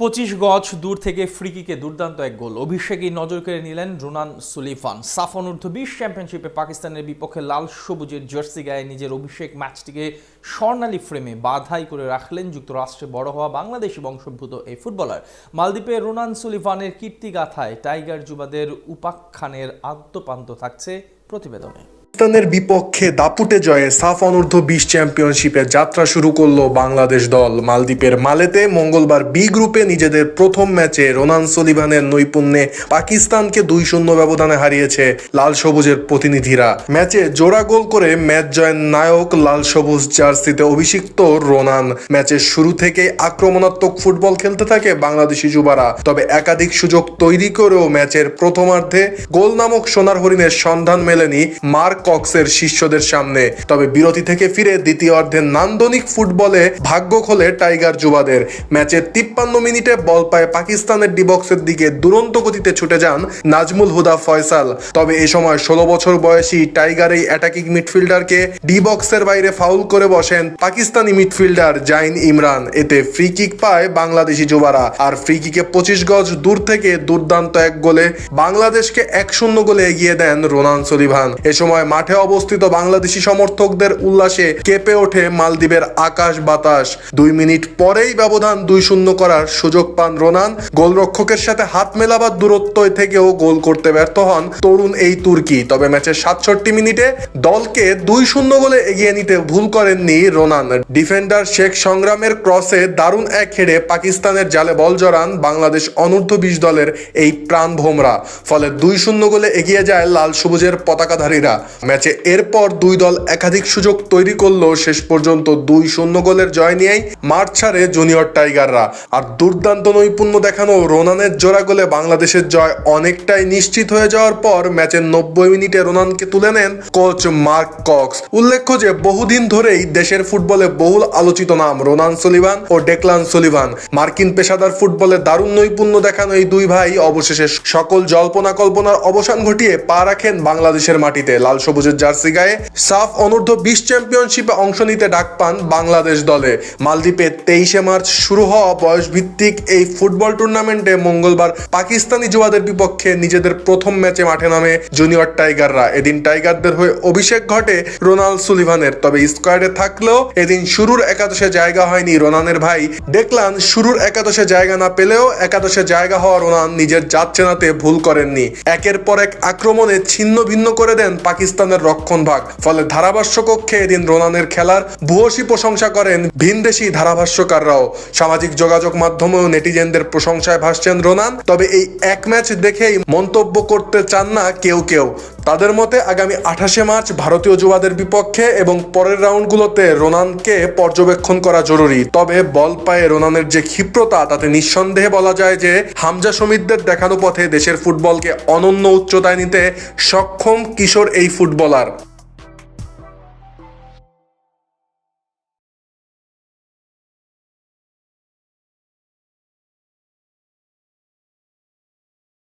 25 গজ দূর থেকে ফ্রি কিকে দুর্দান্ত এক গোল। অভিষেকেই নজর কেড়ে নিলেন রোনান সুলিভান। সাফ অনূর্ধ্ব-20 চ্যাম্পিয়নশিপে পাকিস্তানের বিপক্ষে লাল সবুজের জার্সি গায়ে নিজের অভিষেক ম্যাচটিকে স্বর্ণালী ফ্রেমে বাধাই করে রাখলেন যুক্তরাষ্ট্রে বড় হওয়া বাংলাদেশি বংশোদ্ভূত এই ফুটবলার। মালদ্বীপে রোনান সুলিভানের কীর্তিগাথায় টাইগার যুবাদের উপাখ্যানের আদ্যোপান্ত থাকছে প্রতিবেদনে। পাকিস্তানের বিপক্ষে দাপুটে জয়ে সাফ অনূর্ধ্ব-20 চ্যাম্পিয়নশিপে যাত্রা শুরু করলো বাংলাদেশ দল। মালদ্বীপের মালেতে মঙ্গলবার বি গ্রুপে নিজেদের প্রথম ম্যাচে রোনান সুলিভানের নৈপুণ্যে পাকিস্তানকে 2-0 ব্যবধানে হারিয়েছে লাল সবুজের প্রতিনিধিরা। ম্যাচে জোড়া গোল করে ম্যাচ জয়ের নায়ক লাল সবুজ জার্সিতে অভিষিক্ত রোনান। ম্যাচের শুরু থেকেই আক্রমণাত্মক ফুটবল খেলতে থাকে বাংলাদেশি যুবারা, তবে একাধিক সুযোগ তৈরি করেও ম্যাচের প্রথমার্ধে গোল নামক সোনার হরিণের সন্ধান মেলেনি মার্ক কক্সের শিষ্যদের সামনে। তবে বিরতি থেকে ফিরে দ্বিতীয়ার্ধে নান্দনিক ফুটবলে ভাগ্য খোলে টাইগার যুবাদের। ম্যাচের 53 মিনিটে বল পায় পাকিস্তানের ডি বক্সের দিকে দুরন্ত গতিতে ছুটে যান নাজমুল হুদা ফয়সাল। তবে এ সময় 16 বছর বয়সী টাইগার এই অ্যাটাকিং মিডফিল্ডারকে ডি বক্সের বাইরে ফাউল করে বসেন পাকিস্তানি মিডফিল্ডার জাইন ইমরান। এতে ফ্রি কিক পায় বাংলাদেশি যুবারা। আর ফ্রি কিকে 25 গজ দূর থেকে দুর্দান্ত এক গোলে বাংলাদেশকে 1-0 গোলে এগিয়ে দেন রোনান সুলিভান। এ সময় মাঠে অবস্থিত বাংলাদেশি সমর্থকদের উল্লাসে কেঁপে ওঠে মালদ্বীপের আকাশ বাতাস। 2 মিনিট পরেই ব্যবধান 2-0 করার সুযোগ পান রোনান। গোলরক্ষকের সাথে হাত মেলাবার দূরত্ব থেকেও গোল করতে ব্যর্থ হন তরুণ এই তুর্কি। তবে ম্যাচের 67 মিনিটে দলকে 2-0 গোলে এগিয়ে নিতে ভুল করেননি রোনান। ডিফেন্ডার শেখ সংগ্রামের ক্রসে দারুণ এক হেডে পাকিস্তানের জালে বল জড়ান বাংলাদেশ অনূর্ধ্ব-20 দলের এই প্রাণভোমরা। ফলে 2-0 গোলে এগিয়ে যায় লাল সবুজের পতাকাধারীরা। ম্যাচে এরপর দুই দল একাধিক সুযোগ তৈরি করলেও শেষ পর্যন্ত 2-0 গোলের জয় নিয়েই মাঠ ছাড়ে জুনিয়র টাইগাররা। আর দুর্দান্ত নৈপুণ্য দেখানো রোনানের জোড়া গোলে বাংলাদেশের জয় অনেকটাই নিশ্চিত হয়ে যাওয়ার পর ম্যাচের 90 মিনিটে রোনানকে তুলে নেন কোচ মার্ক কক্স। উল্লেখ্য যে বহুদিন ধরেই দেশের ফুটবলে বহুল আলোচিত নাম রোনান সুলিভান ও ডেকলান সুলিভান। মার্কিন পেশাদার ফুটবলে দারুণ নৈপুণ্য দেখানো এই দুই ভাই অবশেষে সকল জল্পনা কল্পনার অবসান ঘটিয়ে পা রাখেন বাংলাদেশের মাটিতে। লাল সবুজের জার্সি গায়ে সাফ অনূর্ধ্ব-20 চ্যাম্পিয়নশিপে অংশ নিতে ডাক পান বাংলাদেশ দলে। মালদ্বীপে 23 মার্চ শুরু হওয়া বয়সভিত্তিক এই ফুটবল টুর্নামেন্টে মঙ্গলবার পাকিস্তানি যুবাদের বিপক্ষে নিজেদের প্রথম ম্যাচে মাঠে নামে জুনিয়র টাইগাররা। এদিন টাইগারদের হয়ে অভিষেক ঘটে রোনান সুলিভানের। তবে স্কোয়াডে থাকলেও এদিন শুরুর একাদশে জায়গা হয়নি রোনানের ভাই ডেকলান। শুরুর একাদশে জায়গা না পেলেও একাদশে জায়গা হওয়া রোনান নিজের জাত চেনাতে ভুল করেননি। একের পর এক আক্রমণে ছিন্ন ভিন্ন করে দেন পাকিস্তানের রক্ষণভাগ। ফলে ধারাভাষ্য কক্ষে এদিন রোনানের খেলার ভূয়সী প্রশংসা করেন ভিনদেশি ধারাভাষ্যকাররাও। সামাজিক যোগাযোগ মাধ্যমেও নেটিজেনদের প্রশংসায় ভাসছেন রোনান। তবে এই এক ম্যাচ দেখেই মন্তব্য করতে চান না কেউ কেউ। তাদের মতে আগামী 28 মার্চ ভারতীয় যুবাদের বিপক্ষে এবং পরের রাউন্ডগুলোতে রোনানকে পর্যবেক্ষণ করা জরুরি। তবে বল পায়ে রোনানের যে ক্ষিপ্রতা, তাতে নিঃসন্দেহে বলা যায় যে হামজা শমীদদের দেখানো পথে দেশের ফুটবলকে অনন্য উচ্চতায় নিতে সক্ষম কিশোর এই ফুটবলার।